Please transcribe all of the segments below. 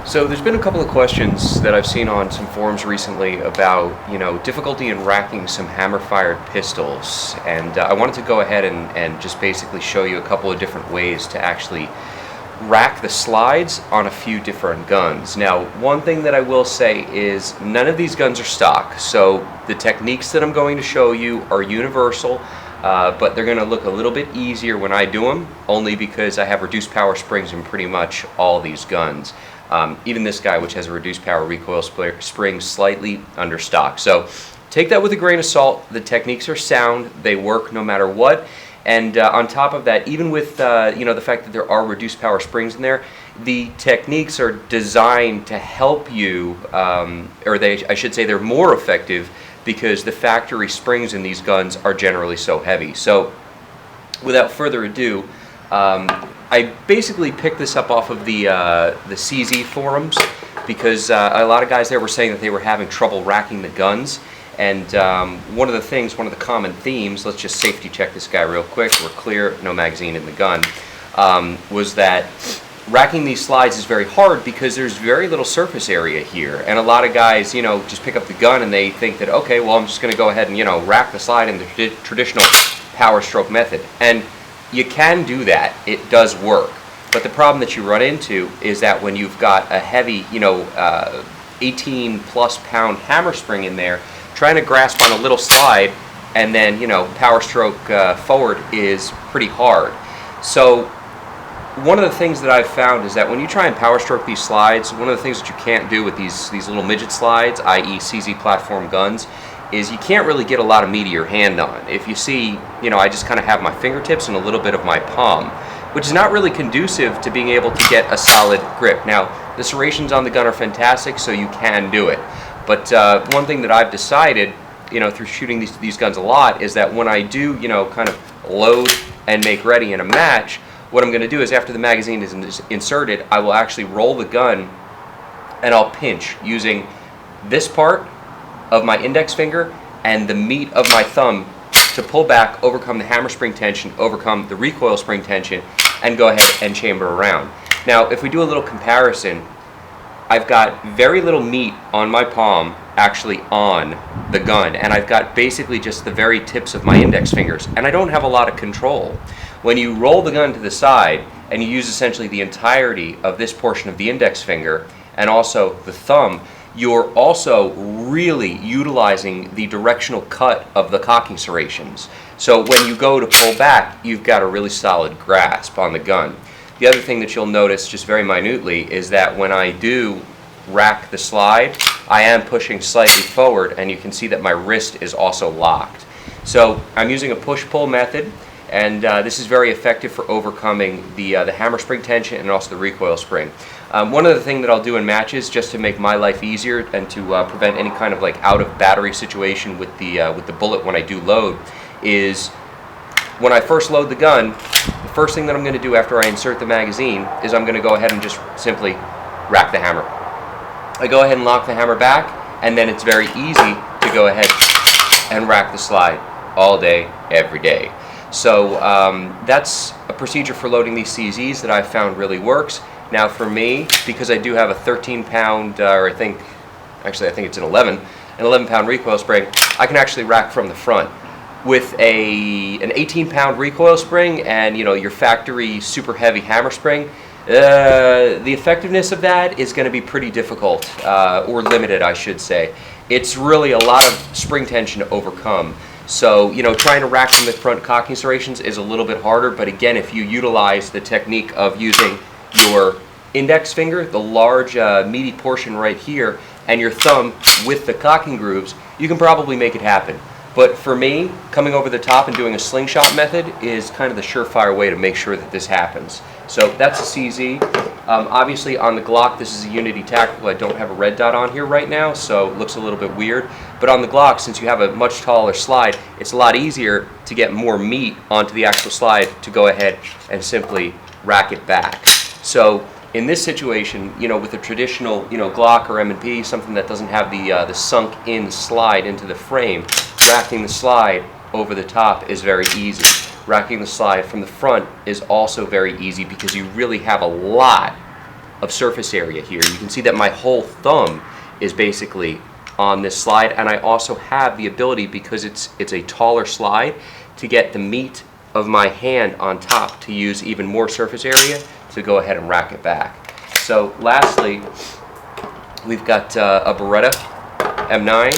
So there's been a couple of questions that I've seen on some forums recently about, difficulty in racking some hammer-fired pistols, and I wanted to go ahead and just basically show you a couple of different ways to actually rack the slides on a few different guns. Now, one thing that I will say is none of these guns are stock, so the techniques that I'm going to show you are universal, but they're going to look a little bit easier when I do them, only because I have reduced power springs in pretty much all these guns. Even this guy, which has a reduced power recoil spring, slightly under stock. So take that with a grain of salt. The techniques are sound. They work no matter what. And on top of that, even with the fact that there are reduced power springs in there, the techniques are designed to help you, I should say they're more effective because the factory springs in these guns are generally so heavy. So without further ado, I basically picked this up off of the CZ forums because a lot of guys there were saying that they were having trouble racking the guns. And one of the common themes, let's just safety check this guy real quick, we're clear, no magazine in the gun, was that racking these slides is very hard because there's very little surface area here. And a lot of guys, just pick up the gun and they think that, okay, well, I'm just going to go ahead and, rack the slide in the traditional power stroke method. And you can do that. It does work. But the problem that you run into is that when you've got a heavy, 18 plus pound hammer spring in there, trying to grasp on a little slide and then, power stroke forward is pretty hard. So one of the things that I've found is that when you try and power stroke these slides, one of the things that you can't do with these little midget slides, i.e. CZ platform guns, is you can't really get a lot of meat of your hand on. If you see, I just kind of have my fingertips and a little bit of my palm, which is not really conducive to being able to get a solid grip. Now, the serrations on the gun are fantastic, so you can do it. But one thing that I've decided, through shooting these guns a lot, is that when I do, kind of load and make ready in a match, what I'm going to do is after the magazine is inserted, I will actually roll the gun and I'll pinch using this part of my index finger and the meat of my thumb to pull back, overcome the hammer spring tension, overcome the recoil spring tension, and go ahead and chamber around. Now, if we do a little comparison, I've got very little meat on my palm actually on the gun, and I've got basically just the very tips of my index fingers, and I don't have a lot of control. When you roll the gun to the side and you use essentially the entirety of this portion of the index finger and also the thumb, you're also really utilizing the directional cut of the cocking serrations. So when you go to pull back, you've got a really solid grasp on the gun. The other thing that you'll notice just very minutely is that when I do rack the slide, I am pushing slightly forward, and you can see that my wrist is also locked. So I'm using a push-pull method, and this is very effective for overcoming the hammer spring tension and also the recoil spring. One other thing that I'll do in matches, just to make my life easier and to prevent any kind of out of battery situation with the bullet when I do load, is when I first load the gun, the first thing that I'm going to do after I insert the magazine is I'm going to go ahead and just simply rack the hammer. I go ahead and lock the hammer back, and then it's very easy to go ahead and rack the slide all day, every day. So that's a procedure for loading these CZs that I've found really works. Now for me, because I do have a 13 pound, or I think it's an 11 pound recoil spring, I can actually rack from the front. With an 18 pound recoil spring and your factory super heavy hammer spring, the effectiveness of that is going to be pretty difficult, or limited I should say. It's really a lot of spring tension to overcome. So, trying to rack from the front cocking serrations is a little bit harder, but again, if you utilize the technique of using your index finger, the large meaty portion right here, and your thumb with the cocking grooves, you can probably make it happen. But for me, coming over the top and doing a slingshot method is kind of the surefire way to make sure that this happens. So that's a CZ. Obviously on the Glock, this is a Unity Tactical. I don't have a red dot on here right now, so it looks a little bit weird. But on the Glock, since you have a much taller slide, it's a lot easier to get more meat onto the actual slide to go ahead and simply rack it back. So in this situation, with a traditional, Glock or M&P, something that doesn't have the sunk-in slide into the frame, racking the slide over the top is very easy. Racking the slide from the front is also very easy because you really have a lot of surface area here. You can see that my whole thumb is basically on this slide, and I also have the ability, because it's a taller slide, to get the meat of my hand on top to use even more surface area to go ahead and rack it back. So lastly, we've got a Beretta M9,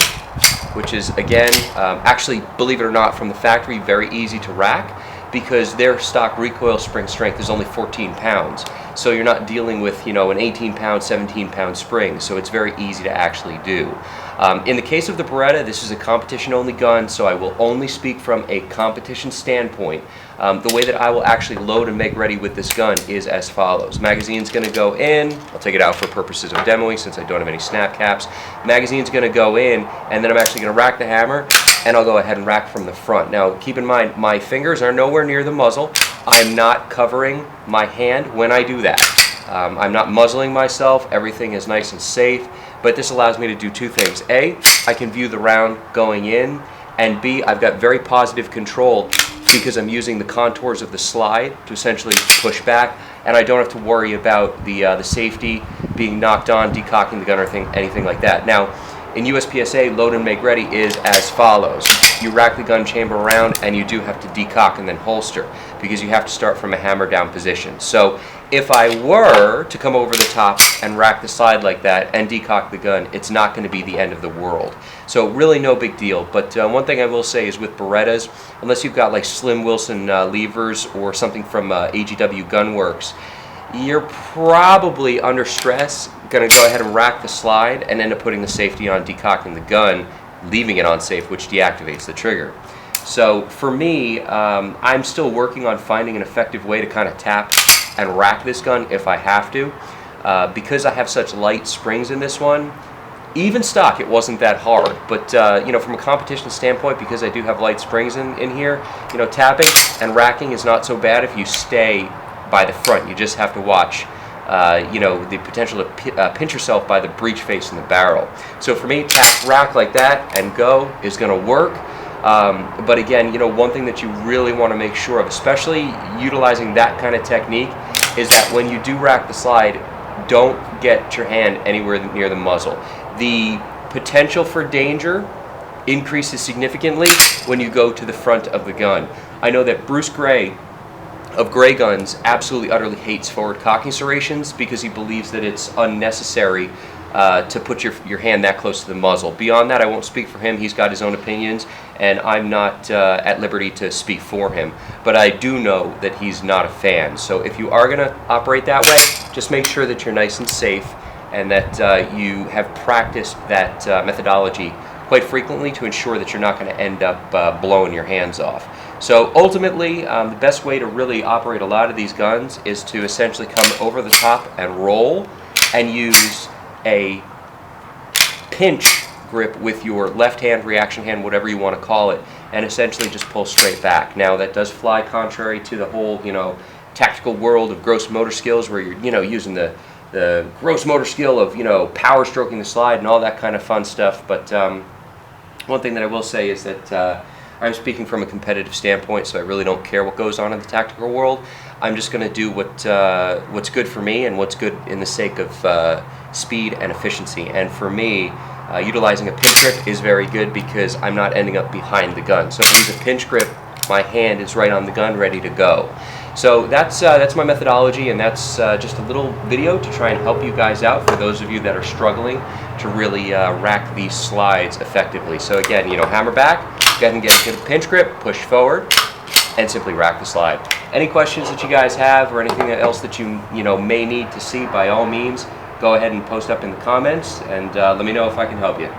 which is, again, actually, believe it or not, from the factory, very easy to rack, because their stock recoil spring strength is only 14 pounds. So you're not dealing with, an 18-pound, 17-pound spring, so it's very easy to actually do. In the case of the Beretta, this is a competition-only gun, so I will only speak from a competition standpoint. The way that I will actually load and make ready with this gun is as follows. Magazine's going to go in. I'll take it out for purposes of demoing since I don't have any snap caps. Magazine's going to go in, and then I'm actually going to rack the hammer, and I'll go ahead and rack from the front. Now, keep in mind, my fingers are nowhere near the muzzle. I'm not covering my hand when I do that. I'm not muzzling myself. Everything is nice and safe. But this allows me to do two things. A, I can view the round going in, and B, I've got very positive control because I'm using the contours of the slide to essentially push back, and I don't have to worry about the safety being knocked on, decocking the gun, or anything like that. Now, in USPSA, load and make ready is as follows. You rack the gun chamber around, and you do have to decock and then holster, because you have to start from a hammer down position. So if I were to come over the top and rack the slide like that and decock the gun, it's not going to be the end of the world. So really no big deal. But one thing I will say is with Berettas, unless you've got like Slim Wilson levers or something from AGW Gunworks, you're probably under stress going to go ahead and rack the slide and end up putting the safety on, decocking the gun, leaving it on safe, which deactivates the trigger. So for me, I'm still working on finding an effective way to kind of tap and rack this gun if I have to. Because I have such light springs in this one, even stock, it wasn't that hard. But from a competition standpoint, because I do have light springs in here, tapping and racking is not so bad if you stay by the front. You just have to watch the potential to pinch yourself by the breech face in the barrel. So for me, tap, rack like that and go is going to work. But again, one thing that you really want to make sure of, especially utilizing that kind of technique, is that when you do rack the slide, don't get your hand anywhere near the muzzle. The potential for danger increases significantly when you go to the front of the gun. I know that Bruce Gray of Gray Guns absolutely utterly hates forward cocking serrations because he believes that it's unnecessary to put your hand that close to the muzzle. Beyond that, I won't speak for him. He's got his own opinions, and I'm not at liberty to speak for him. But I do know that he's not a fan. So if you are going to operate that way, just make sure that you're nice and safe and that you have practiced that methodology quite frequently to ensure that you're not going to end up blowing your hands off. So ultimately, the best way to really operate a lot of these guns is to essentially come over the top and roll and use a pinch grip with your left hand, reaction hand, whatever you want to call it, and essentially just pull straight back. Now that does fly contrary to the whole, tactical world of gross motor skills where you're, using the gross motor skill of, power stroking the slide and all that kind of fun stuff. But one thing that I will say is that I'm speaking from a competitive standpoint, so I really don't care what goes on in the tactical world. I'm just going to do what's good for me and what's good in the sake of speed and efficiency. And for me, utilizing a pinch grip is very good because I'm not ending up behind the gun. So if I use a pinch grip, my hand is right on the gun, ready to go. So that's my methodology, and that's just a little video to try and help you guys out for those of you that are struggling to really rack these slides effectively. So again, hammer back, go ahead and get a pinch grip, push forward, and simply rack the slide. Any questions that you guys have or anything else that you may need to see, by all means, go ahead and post up in the comments, and let me know if I can help you.